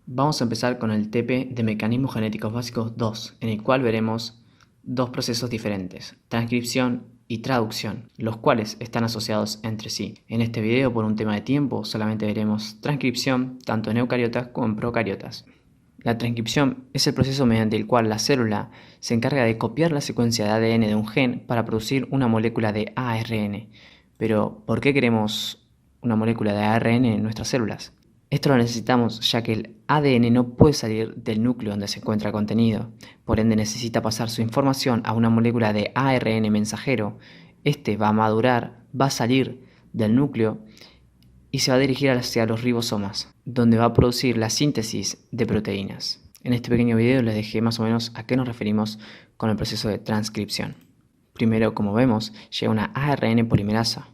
Vamos a empezar con el TP de Mecanismos Genéticos Básicos 2, en el cual veremos dos procesos diferentes, transcripción y traducción, los cuales están asociados entre sí. En este video, por un tema de tiempo, solamente veremos transcripción tanto en eucariotas como en procariotas. La transcripción es el proceso mediante el cual la célula se encarga de copiar la secuencia de ADN de un gen para producir una molécula de ARN. Pero, ¿por qué queremos una molécula de ARN en nuestras células? Esto lo necesitamos ya que el ADN no puede salir del núcleo donde se encuentra contenido, por ende necesita pasar su información a una molécula de ARN mensajero. Este va a madurar, va a salir del núcleo y se va a dirigir hacia los ribosomas, donde va a producir la síntesis de proteínas. En este pequeño video les dejé más o menos a qué nos referimos con el proceso de transcripción. Primero, como vemos, llega una ARN polimerasa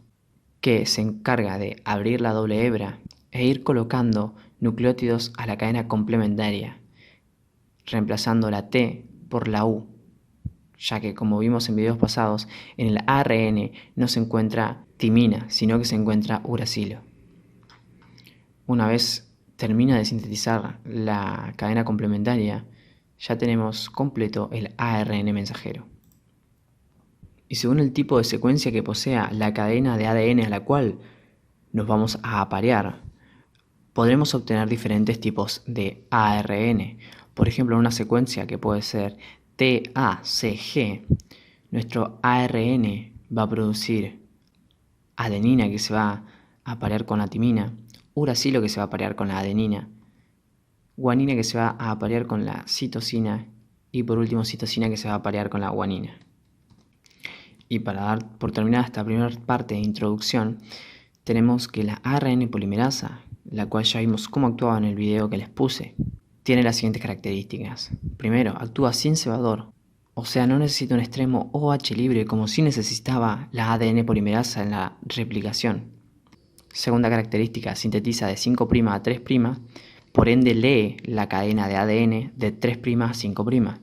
que se encarga de abrir la doble hebra e ir colocando nucleótidos a la cadena complementaria, reemplazando la T por la U, ya que como vimos en videos pasados, en el ARN no se encuentra timina, sino que se encuentra uracilo. Una vez termina de sintetizar la cadena complementaria, ya tenemos completo el ARN mensajero. Y según el tipo de secuencia que posea la cadena de ADN a la cual nos vamos a aparear, podremos obtener diferentes tipos de ARN. Por ejemplo, en una secuencia que puede ser TACG, nuestro ARN va a producir adenina que se va a aparear con la timina, uracilo que se va a aparear con la adenina, guanina que se va a aparear con la citosina y por último citosina que se va a aparear con la guanina. Y para dar por terminada esta primera parte de introducción, tenemos que la ARN polimerasa, la cual ya vimos cómo actuaba en el video que les puse, tiene las siguientes características. Primero, actúa sin cebador, o sea, no necesita un extremo OH libre como si necesitaba la ADN polimerasa en la replicación. Segunda característica, sintetiza de 5' a 3', por ende lee la cadena de ADN de 3' a 5'.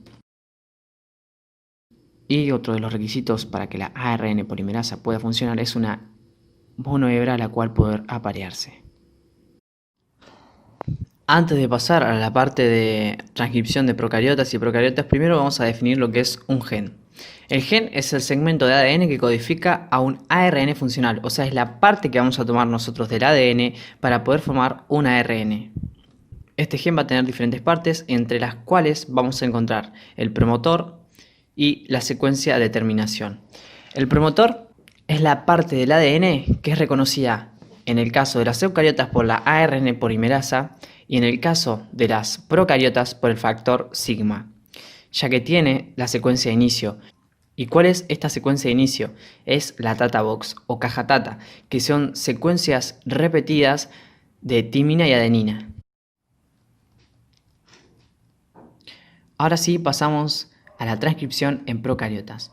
Y otro de los requisitos para que la ARN polimerasa pueda funcionar es una monohebra a la cual poder aparearse. Antes de pasar a la parte de transcripción de procariotas y procariotas, primero vamos a definir lo que es un gen. El gen es el segmento de ADN que codifica a un ARN funcional, o sea, es la parte que vamos a tomar nosotros del ADN para poder formar un ARN. Este gen va a tener diferentes partes, entre las cuales vamos a encontrar el promotor y la secuencia de terminación. El promotor es la parte del ADN que es reconocida en el caso de las eucariotas por la ARN polimerasa y en el caso de las procariotas por el factor sigma, ya que tiene la secuencia de inicio. ¿Y cuál es esta secuencia de inicio? Es la Tata Box o caja Tata, que son secuencias repetidas de timina y adenina. Ahora sí pasamos a la transcripción en procariotas.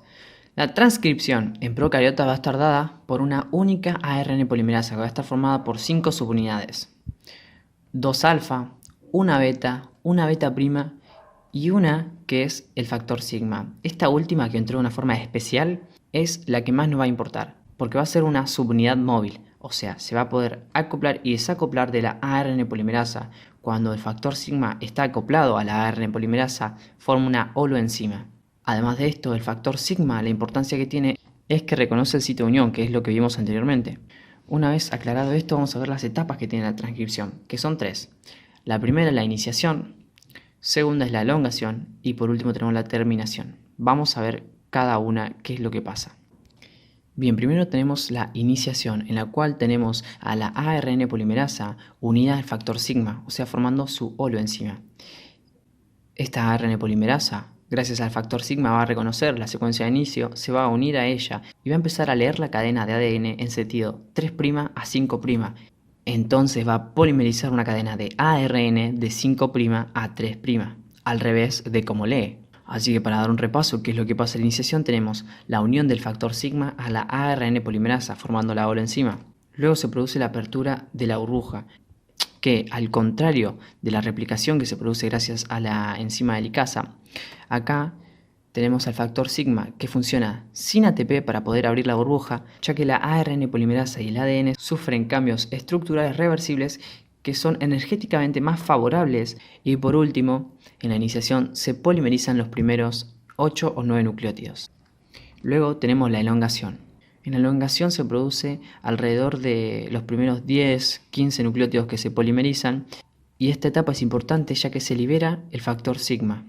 La transcripción en procariotas va a estar dada por una única ARN polimerasa que va a estar formada por 5 subunidades. 2 alfa, una beta prima y una que es el factor sigma. Esta última, que entró de una forma especial, es la que más nos va a importar, porque va a ser una subunidad móvil, o sea, se va a poder acoplar y desacoplar de la ARN polimerasa. Cuando el factor sigma está acoplado a la ARN polimerasa, forma una holoenzima. Además de esto, el factor sigma, la importancia que tiene es que reconoce el sitio de unión, que es lo que vimos anteriormente. Una vez aclarado esto, vamos a ver las etapas que tiene la transcripción, que son 3. La primera es la iniciación, segunda es la elongación y por último tenemos la terminación. Vamos a ver cada una qué es lo que pasa. Bien, primero tenemos la iniciación, en la cual tenemos a la ARN polimerasa unida al factor sigma, o sea, formando su holoenzima. Esta ARN polimerasa, gracias al factor sigma, va a reconocer la secuencia de inicio, se va a unir a ella y va a empezar a leer la cadena de ADN en sentido 3' a 5'. Entonces va a polimerizar una cadena de ARN de 5' a 3', al revés de como lee. Así que para dar un repaso, ¿qué es lo que pasa en la iniciación? Tenemos la unión del factor sigma a la ARN polimerasa formando la holoenzima. Luego se produce la apertura de la burbuja, que al contrario de la replicación que se produce gracias a la enzima helicasa, acá tenemos al factor sigma que funciona sin ATP para poder abrir la burbuja, ya que la ARN polimerasa y el ADN sufren cambios estructurales reversibles que son energéticamente más favorables. Y por último, en la iniciación se polimerizan los primeros 8 o 9 nucleótidos. Luego tenemos la elongación. En la elongación se produce alrededor de los primeros 10-15 nucleótidos que se polimerizan, y esta etapa es importante ya que se libera el factor sigma,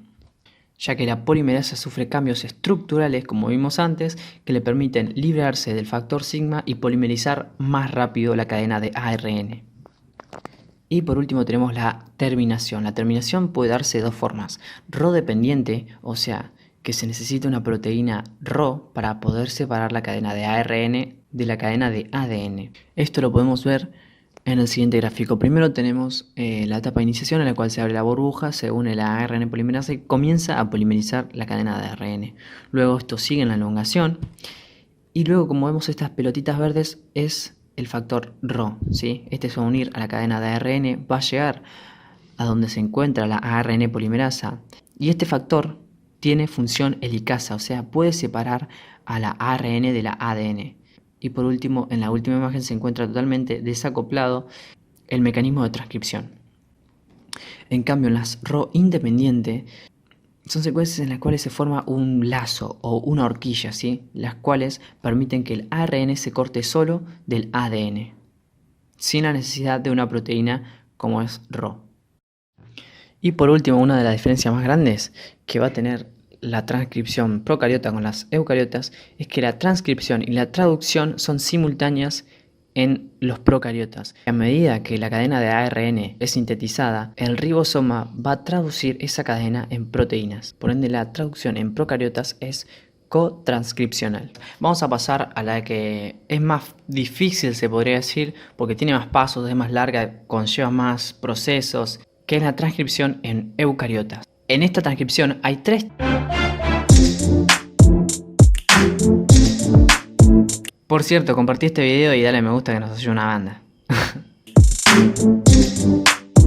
ya que la polimerasa sufre cambios estructurales, como vimos antes, que le permiten liberarse del factor sigma y polimerizar más rápido la cadena de ARN. Y por último tenemos la terminación. La terminación puede darse de dos formas: Rho dependiente, o sea, que se necesita una proteína Rho para poder separar la cadena de ARN de la cadena de ADN. Esto lo podemos ver en el siguiente gráfico. Primero tenemos la etapa de iniciación, en la cual se abre la burbuja, se une la ARN polimerasa y comienza a polimerizar la cadena de ARN. Luego esto sigue en la elongación y luego, como vemos, estas pelotitas verdes es el factor Rho, ¿sí? Este se va a unir a la cadena de ARN, va a llegar a donde se encuentra la ARN polimerasa, y este factor tiene función helicasa, o sea, puede separar a la ARN de la ADN. Y por último, en la última imagen se encuentra totalmente desacoplado el mecanismo de transcripción. En cambio, en las Rho independiente son secuencias en las cuales se forma un lazo o una horquilla, ¿sí? Las cuales permiten que el ARN se corte solo del ADN, sin la necesidad de una proteína como es Rho. Y por último, una de las diferencias más grandes que va a tener la transcripción procariota con las eucariotas es que la transcripción y la traducción son simultáneas en los procariotas. A medida que la cadena de ARN es sintetizada, el ribosoma va a traducir esa cadena en proteínas. Por ende, la traducción en procariotas es cotranscripcional. Vamos a pasar a la que es más difícil, se podría decir, porque tiene más pasos, es más larga, conlleva más procesos, que es la transcripción en eucariotas. En esta transcripción hay tres. Por cierto, compartí este video y dale me gusta, que nos ayude una banda.